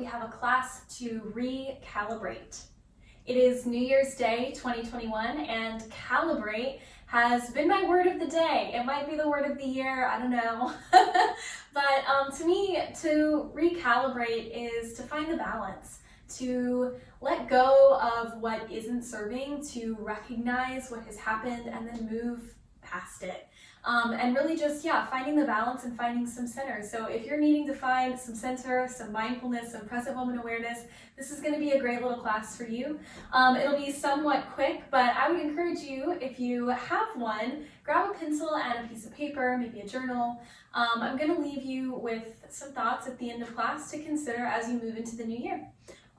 we have a class to recalibrate. It is New Year's Day 2021, and calibrate has been my word of the day. It might be the word of the year, I don't know. But to me, to recalibrate is to find the balance, to let go of what isn't serving, to recognize what has happened and then move past it. And really just, finding the balance and finding some center. So if you're needing to find some center, some mindfulness, some present moment awareness, this is going to be a great little class for you. It'll be somewhat quick, but I would encourage you, if you have one, grab a pencil and a piece of paper, maybe a journal. I'm going to leave you with some thoughts at the end of class to consider as you move into the new year.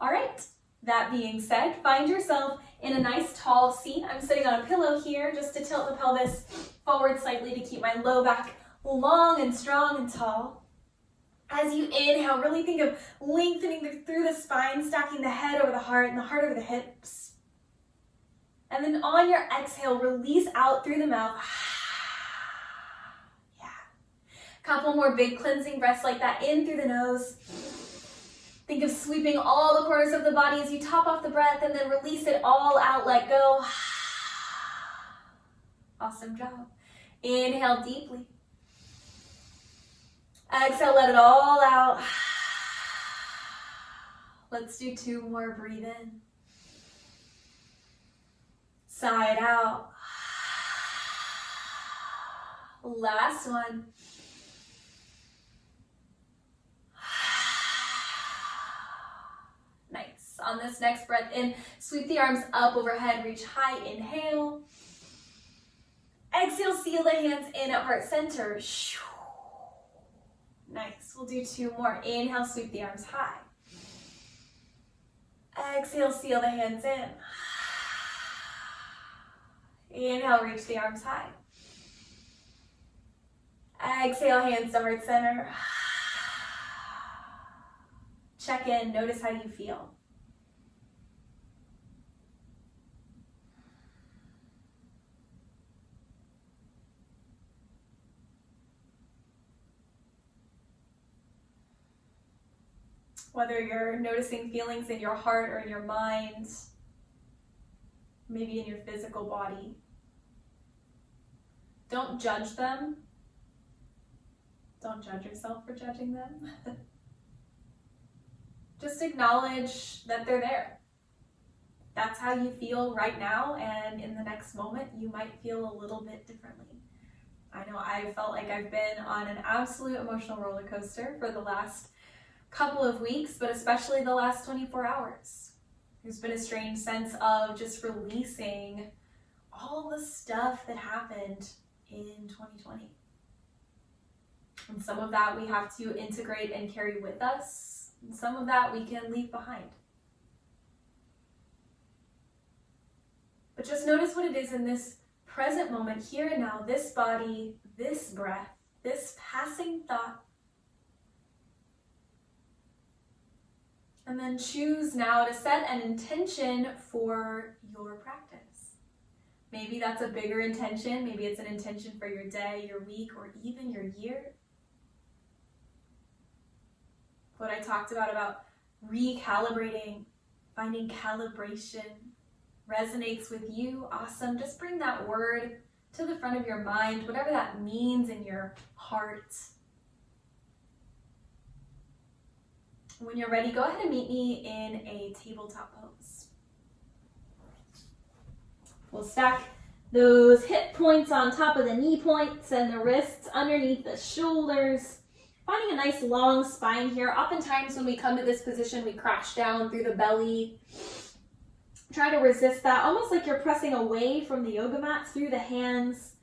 All right. That being said, find yourself in a nice tall seat. I'm sitting on a pillow here just to tilt the pelvis forward slightly to keep my low back long and strong and tall. As you inhale, really think of lengthening through the spine, stacking the head over the heart and the heart over the hips. And then on your exhale, release out through the mouth. Yeah. Couple more big cleansing breaths like that, in through the nose. Think of sweeping all the corners of the body as you top off the breath and then release it all out, let go. Awesome job. Inhale deeply. Exhale, let it all out. Let's do 2 more. Breathe in. Sigh it out. Last one. Nice. On this next breath in, sweep the arms up overhead, reach high, inhale. Exhale, seal the hands in at heart center. Nice. We'll do 2 more. Inhale, sweep the arms high. Exhale, seal the hands in. Inhale, reach the arms high. Exhale, hands to heart center. Check in, notice how you feel. Whether you're noticing feelings in your heart or in your mind, maybe in your physical body, don't judge them. Don't judge yourself for judging them. Just acknowledge that they're there. That's how you feel right now, and in the next moment, you might feel a little bit differently. I know I felt like I've been on an absolute emotional roller coaster for the last couple of weeks, but especially the last 24 hours. There's been a strange sense of just releasing all the stuff that happened in 2020. And some of that we have to integrate and carry with us. And some of that we can leave behind. But just notice what it is in this present moment, here and now, this body, this breath, this passing thought. And then choose now to set an intention for your practice. Maybe that's a bigger intention. Maybe it's an intention for your day, your week, or even your year. What I talked about recalibrating, finding calibration, resonates with you. Awesome. Just bring that word to the front of your mind, whatever that means in your heart. When you're ready, go ahead and meet me in a tabletop pose. We'll stack those hip points on top of the knee points and the wrists underneath the shoulders. Finding a nice long spine here. Oftentimes when we come to this position, we crash down through the belly. Try to resist that, almost like you're pressing away from the yoga mat through the hands,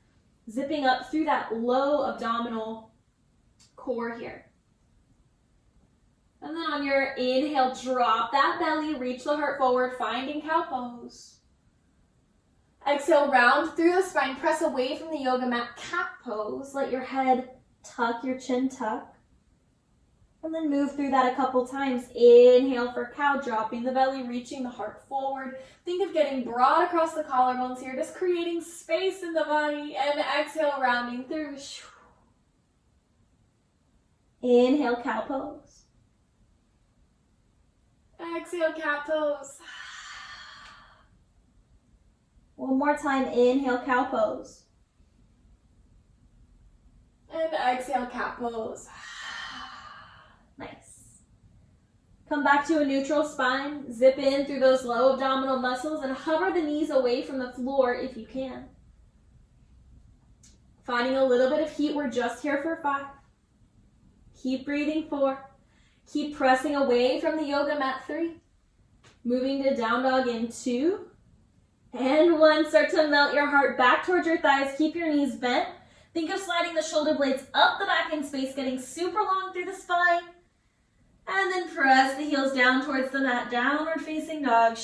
zipping up through that low abdominal core here. And then on your inhale, drop that belly, reach the heart forward, finding cow pose. Exhale, round through the spine, press away from the yoga mat, cat pose. Let your head tuck, your chin tuck. And then move through that a couple times. Inhale for cow, dropping the belly, reaching the heart forward. Think of getting broad across the collarbones here, just creating space in the body. And exhale, rounding through. Inhale, cow pose. Exhale, cat pose. One more time, inhale, cow pose. And exhale, cat pose. Nice. Come back to a neutral spine. Zip in through those low abdominal muscles and hover the knees away from the floor if you can. Finding a little bit of heat, we're just here for 5. Keep breathing, 4. Keep pressing away from the yoga mat, 3. Moving to down dog in 2. And 1. Start to melt your heart back towards your thighs. Keep your knees bent. Think of sliding the shoulder blades up the back in space, getting super long through the spine. And then press the heels down towards the mat, downward facing dog.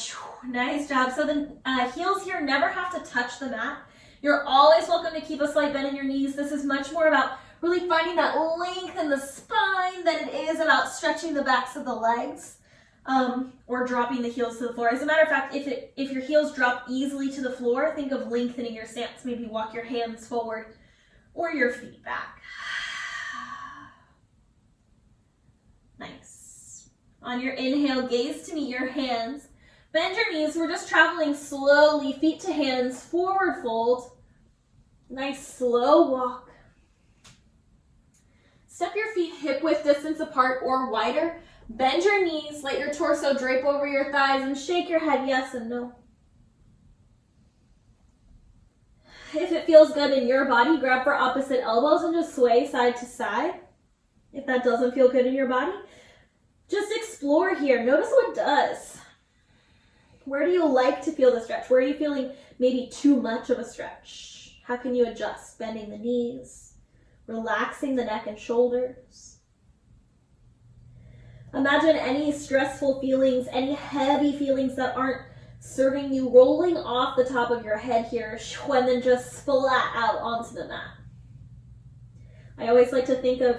Nice job. So the heels here never have to touch the mat. You're always welcome to keep a slight bend in your knees. This is much more about really finding that length in the spine than it is about stretching the backs of the legs or dropping the heels to the floor. As a matter of fact, if your heels drop easily to the floor, think of lengthening your stance. Maybe walk your hands forward or your feet back. Nice. On your inhale, gaze to meet your hands. Bend your knees. We're just traveling slowly, feet to hands, forward fold. Nice slow walk. Step your feet hip width distance apart or wider. Bend your knees, let your torso drape over your thighs, and shake your head yes and no. If it feels good in your body, grab for opposite elbows and just sway side to side. If that doesn't feel good in your body, just explore here. Notice what it does. Where do you like to feel the stretch? Where are you feeling maybe too much of a stretch? How can you adjust? Bending the knees, relaxing the neck and shoulders. Imagine any stressful feelings, any heavy feelings that aren't serving you rolling off the top of your head here and then just splat out onto the mat. I always like to think of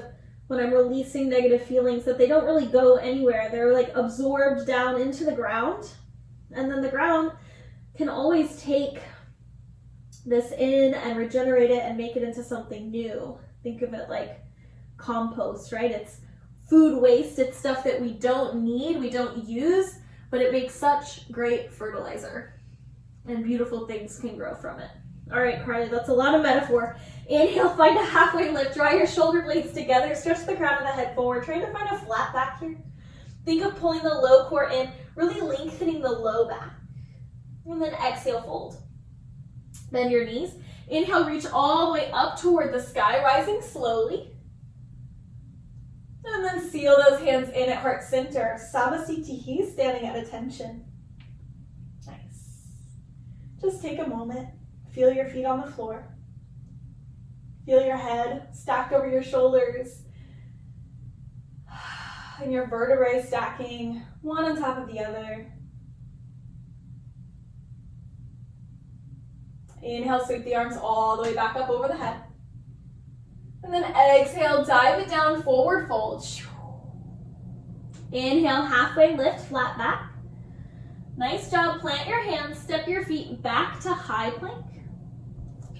when I'm releasing negative feelings that they don't really go anywhere. They're like absorbed down into the ground. And then the ground can always take this in and regenerate it and make it into something new. Think of it like compost, right? It's food waste. It's stuff that we don't need, we don't use, but it makes such great fertilizer. And beautiful things can grow from it. All right, Carly, that's a lot of metaphor. Inhale, find a halfway lift. Draw your shoulder blades together. Stretch the crown of the head forward. Trying to find a flat back here. Think of pulling the low core in, really lengthening the low back. And then exhale, fold. Bend your knees. Inhale, reach all the way up toward the sky, rising slowly. And then seal those hands in at heart center. Samasthiti, standing at attention. Nice. Just take a moment. Feel your feet on the floor. Feel your head stacked over your shoulders. And your vertebrae stacking one on top of the other. Inhale, sweep the arms all the way back up over the head. And then exhale, dive it down, forward fold. Inhale, halfway lift, flat back. Nice job. Plant your hands, step your feet back to high plank.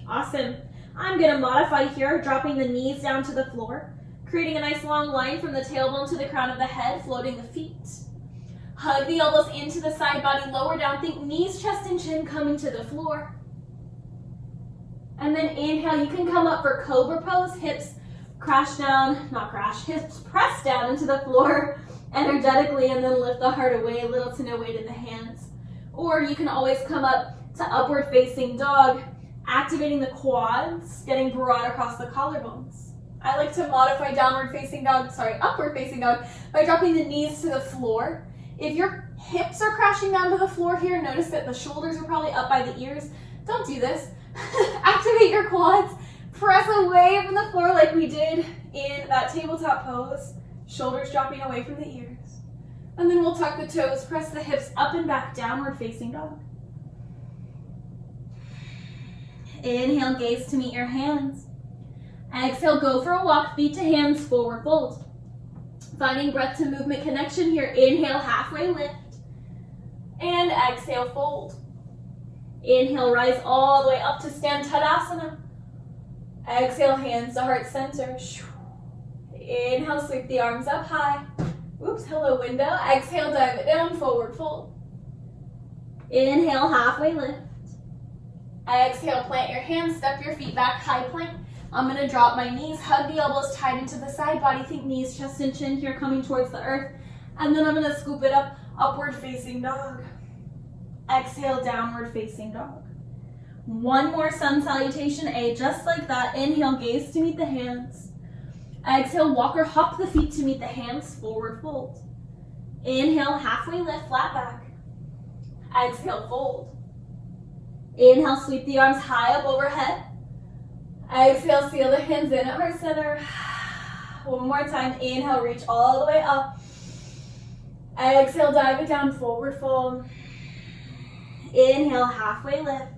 Awesome. I'm going to modify here, dropping the knees down to the floor, creating a nice long line from the tailbone to the crown of the head, floating the feet. Hug the elbows into the side body, lower down. Think knees, chest, and chin coming to the floor. And then inhale, you can come up for cobra pose, hips crash down, not crash, hips press down into the floor energetically, and then lift the heart away, little to no weight in the hands. Or you can always come up to upward facing dog, activating the quads, getting broad across the collarbones. I like to modify upward facing dog by dropping the knees to the floor. If your hips are crashing down to the floor here, notice that the shoulders are probably up by the ears. Don't do this. Activate your quads, press away from the floor like we did in that tabletop pose, shoulders dropping away from the ears. And then we'll tuck the toes, press the hips up and back, downward facing dog. Inhale, gaze to meet your hands. Exhale, go for a walk, feet to hands, forward fold. Finding breath to movement connection here. Inhale, halfway lift. And exhale, fold. Inhale, rise all the way up to stand Tadasana. Exhale, hands to heart center. Inhale, sweep the arms up high. Oops, hello window. Exhale, dive it down, forward fold. Inhale, halfway lift. Exhale, plant your hands, step your feet back, high plank. I'm gonna drop my knees, hug the elbows tight into the side body. Think knees, chest, and chin here coming towards the earth. And then I'm gonna scoop it up, upward facing dog. Exhale, downward facing dog. One more sun salutation, A, just like that. Inhale, gaze to meet the hands. Exhale, walk or hop the feet to meet the hands, forward fold. Inhale, halfway lift, flat back. Exhale, fold. Inhale, sweep the arms high up overhead. Exhale, seal the hands in at heart center. One more time, inhale, reach all the way up. Exhale, dive it down, forward fold. Inhale, halfway lift.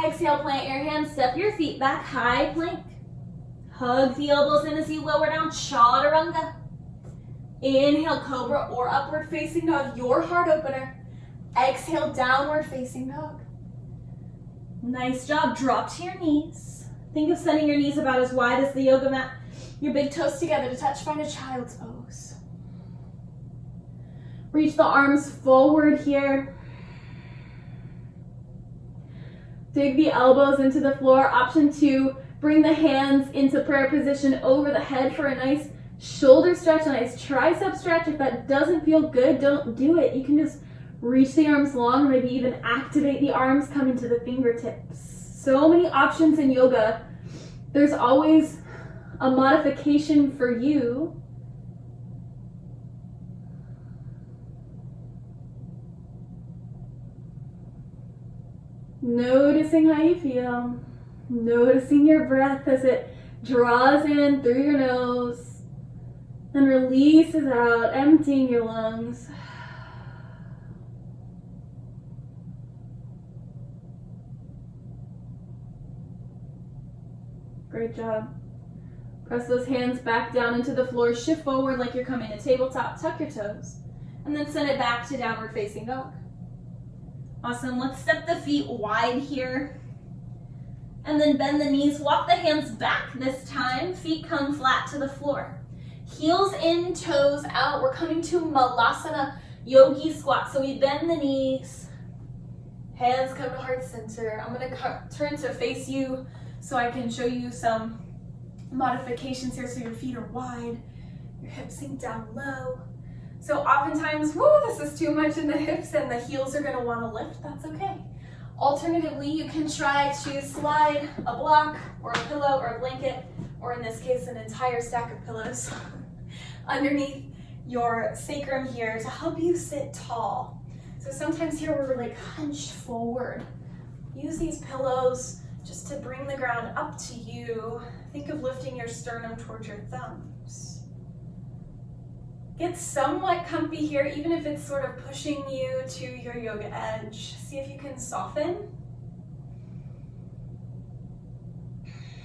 Exhale, plant your hands, step your feet back, high plank. Hug the elbows in as you lower down, chaturanga. Inhale, cobra or upward facing dog, your heart opener. Exhale, downward facing dog. Nice job, drop to your knees. Think of sending your knees about as wide as the yoga mat. Your big toes together to touch, find a child's pose. Reach the arms forward here. Dig the elbows into the floor. Option 2, bring the hands into prayer position over the head for a nice shoulder stretch, a nice tricep stretch. If that doesn't feel good, don't do it. You can just reach the arms long, maybe even activate the arms, come into the fingertips. So many options in yoga. There's always a modification for you. Noticing how you feel. Noticing your breath as it draws in through your nose and releases out, emptying your lungs. Great job. Press those hands back down into the floor. Shift forward like you're coming to tabletop. Tuck your toes. And then send it back to downward facing dog. Awesome. Let's step the feet wide here. And then bend the knees. Walk the hands back this time. Feet come flat to the floor. Heels in, toes out. We're coming to Malasana Yogi Squat. So we bend the knees. Hands come to heart center. I'm going to turn to face you so I can show you some modifications here. So your feet are wide. Your hips sink down low. So oftentimes, this is too much in the hips and the heels are gonna wanna lift, that's okay. Alternatively, you can try to slide a block or a pillow or a blanket, or in this case, an entire stack of pillows underneath your sacrum here to help you sit tall. So sometimes here we're like hunched forward. Use these pillows just to bring the ground up to you. Think of lifting your sternum towards your thumbs. Get somewhat comfy here, even if it's sort of pushing you to your yoga edge. See if you can soften.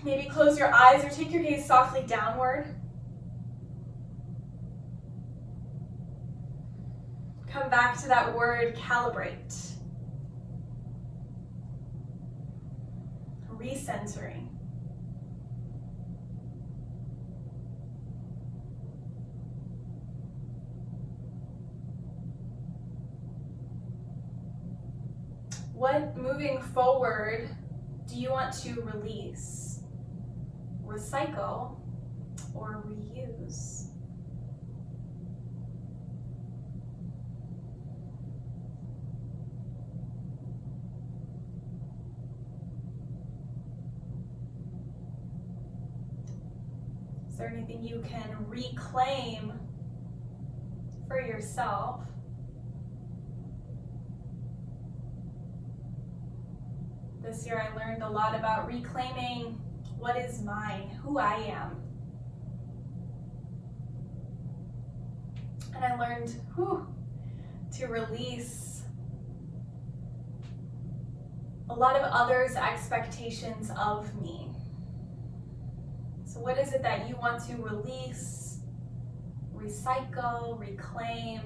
Maybe close your eyes or take your gaze softly downward. Come back to that word, calibrate. Recentering. What moving forward do you want to release, recycle, or reuse? Is there anything you can reclaim for yourself? This year I learned a lot about reclaiming what is mine, who I am. And I learned to release a lot of others' expectations of me. So what is it that you want to release, recycle, reclaim,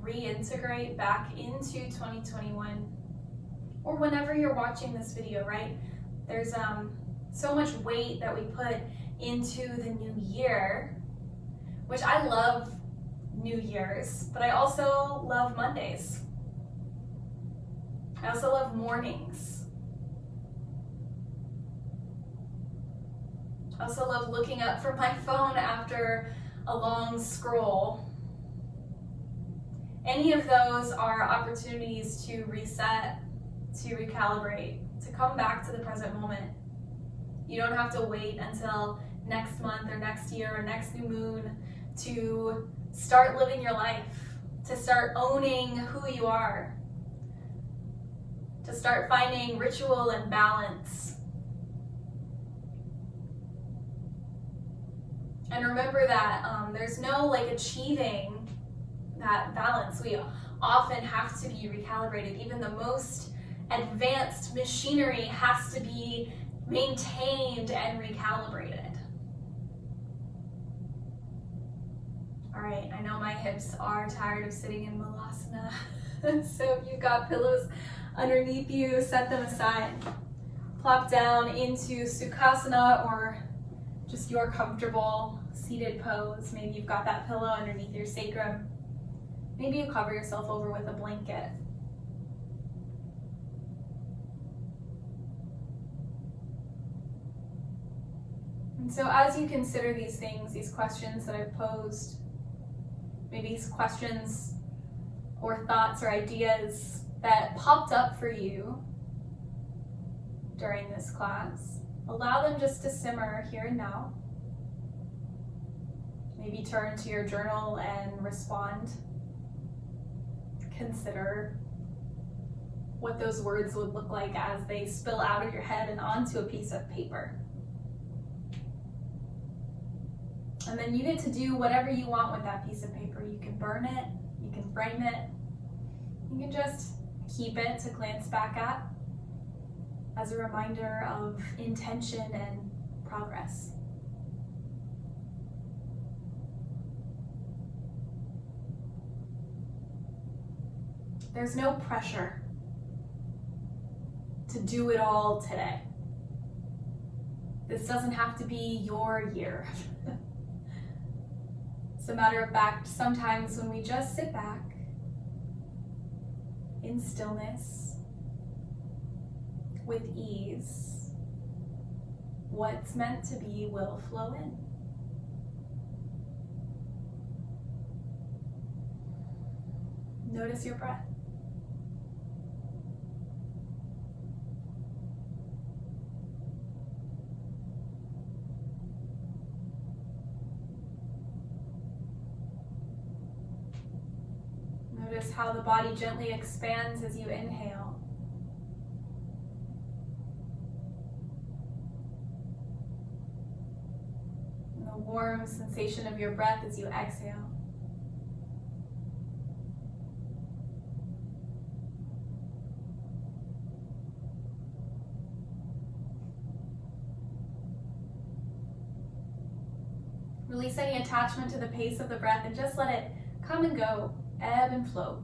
reintegrate back into 2021? Or whenever you're watching this video, right? There's so much weight that we put into the new year, which I love New Year's, but I also love Mondays. I also love mornings. I also love looking up from my phone after a long scroll. Any of those are opportunities to reset, to recalibrate, to come back to the present moment. You don't have to wait until next month or next year or next new moon to start living your life, to start owning who you are, to start finding ritual and balance. And remember that there's no achieving that balance. We often have to be recalibrated. Even the most advanced machinery has to be maintained and recalibrated. All right, I know my hips are tired of sitting in Malasana. So if you've got pillows underneath you, set them aside. Plop down into Sukhasana or just your comfortable seated pose. Maybe you've got that pillow underneath your sacrum. Maybe you cover yourself over with a blanket. And so as you consider these things, these questions that I've posed, maybe these questions or thoughts or ideas that popped up for you during this class, allow them just to simmer here and now. Maybe turn to your journal and respond. Consider what those words would look like as they spill out of your head and onto a piece of paper. And then you get to do whatever you want with that piece of paper. You can burn it, you can frame it, you can just keep it to glance back at as a reminder of intention and progress. There's no pressure to do it all today. This doesn't have to be your year. As a matter of fact, sometimes when we just sit back in stillness, with ease, what's meant to be will flow in. Notice your breath. Notice how the body gently expands as you inhale. And the warm sensation of your breath as you exhale. Release any attachment to the pace of the breath and just let it come and go, ebb and flow.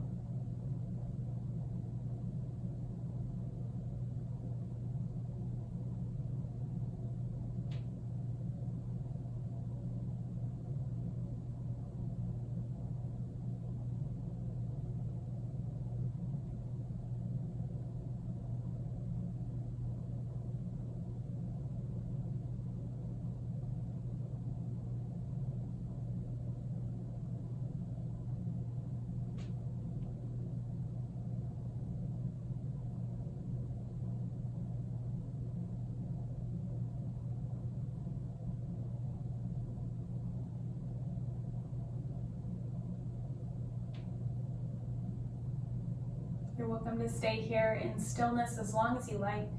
You're welcome to stay here in stillness as long as you like.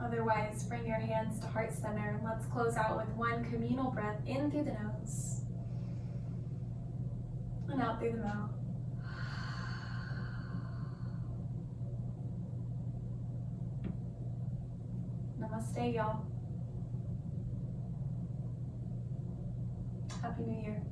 Otherwise, bring your hands to heart center and let's close out with one communal breath in through the nose and out through the mouth. Namaste, y'all. Happy New Year.